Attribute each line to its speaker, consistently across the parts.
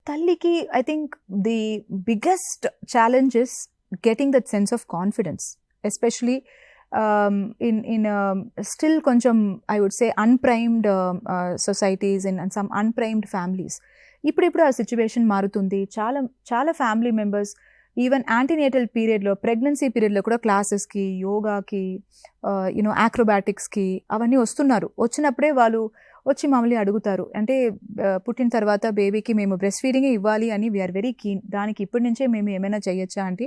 Speaker 1: తల్లికి I think the biggest challenge is getting that sense of confidence, especially in still కొంచెం I would say unprimed societies and some unprimed families. ఇప్పుడు ఆ situation మారుతుంది. చాలా చాలా family members even antenatal పీరియడ్లో, pregnancy పీరియడ్లో కూడా క్లాసెస్కి, యోగాకి, యాక్రోబాటిక్స్కి అవన్నీ వస్తున్నారు. వచ్చినప్పుడే వాళ్ళు వచ్చి మమ్మల్ని అడుగుతారు, అంటే పుట్టిన తర్వాత బేబీకి మేము బ్రెస్ట్ ఫీడింగే ఇవ్వాలి అని వీఆర్ వెరీ కీన్, దానికి ఇప్పటి నుంచే మేము ఏమైనా చేయొచ్చా అంటే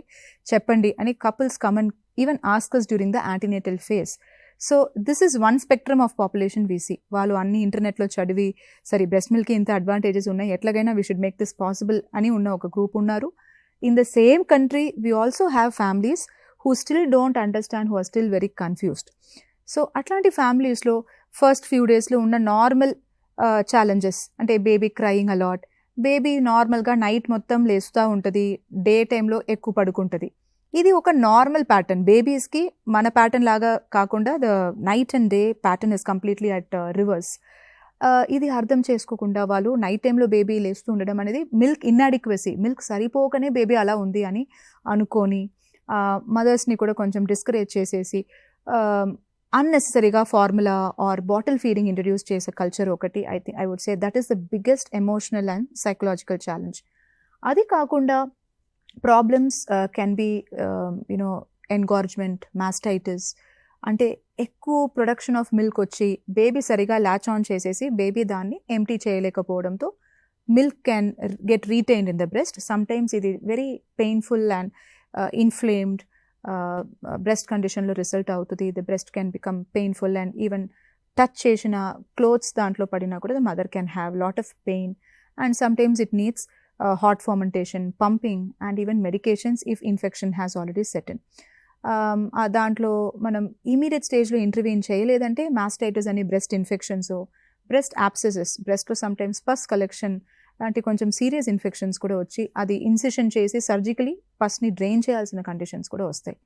Speaker 1: చెప్పండి అని couples come on even ask us during the antenatal phase. So this is one spectrum of population VC. వాళ్ళు అన్ని ఇంటర్నెట్లో చదివి సరే బ్రెస్ట్ మిల్క్కి ఇంత అడ్వాంటేజెస్ ఉన్నాయి, ఎట్లాగైనా we should make this possible అని ఉన్న ఒక గ్రూప్ ఉన్నారు. In the same country, we also have families who still don't understand, who are still very confused. So, atlanti families lo first few days lo unna normal challenges, ante baby crying a lot, baby normal ga night mottam lestuta untadi, day time lo ekku padukuntadi. Idi oka normal pattern. Babies ki mana pattern laga kaakunda the night and day pattern is completely at reverse. ఇది అర్థం చేసుకోకుండా వాళ్ళు night టైంలో baby లేస్తూ ఉండడం అనేది milk inadequacy, milk సరిపోకనే baby అలా ఉంది అని అనుకొని మదర్స్ని కూడా కొంచెం డిస్కరేజ్ చేసేసి అన్నెసెసరీగా formula or bottle feeding introduce చేసే కల్చర్ ఒకటి. I would say that is the biggest emotional and psychological challenge. అది కాకుండా problems can be engorgement, mastitis, అంటే ఎక్కువ ప్రొడక్షన్ ఆఫ్ మిల్క్ వచ్చి బేబీ సరిగా ల్యాచ్ ఆన్ చేసేసి బేబీ దాన్ని ఎంటీ చేయలేకపోవడంతో milk can get retained in the breast. Sometimes ఇది very painful and inflamed breast కండిషన్లో రిజల్ట్ అవుతుంది. The breast can become painful and even touch చేసిన క్లోత్స్ దాంట్లో పడినా కూడా the mother can have lot of pain and sometimes it needs hot fermentation, pumping and even medications if infection has already set in. దాంట్లో మనం immediate స్టేజ్లో intervene చేయలేదంటే mastitis అని breast infections, breast యాప్సెసెస్, బ్రెస్ట్లో sometimes పస్ collection లాంటి కొంచెం serious infections కూడా వచ్చి అది ఇన్సిషన్ చేసి సర్జికలీ పస్ని డ్రైన్ చేయాల్సిన కండిషన్స్ కూడా వస్తాయి.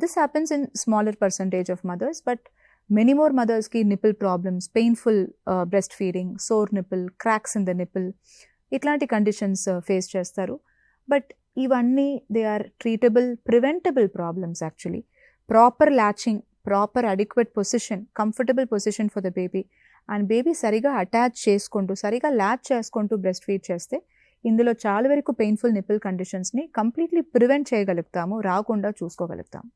Speaker 1: This happens in smaller percentage of mothers, but many more మదర్స్కి nipple problems, painful breast feeding, sore nipple, cracks in the nipple, ఇట్లాంటి కండిషన్స్ ఫేస్ చేస్తారు. బట్ ఇవన్నీ they are treatable, preventable problems actually. Proper latching, proper adequate position, comfortable position for the baby and baby సరిగా attach చేసుకుంటూ, సరిగా latch చేసుకుంటూ breast feed చేస్తే ఇందులో చాలా వరకు పెయిన్ఫుల్ నిపిల్ కండిషన్స్ని కంప్లీట్లీ ప్రివెంట్ చేయగలుగుతాము, రాకుండా చూసుకోగలుగుతాము.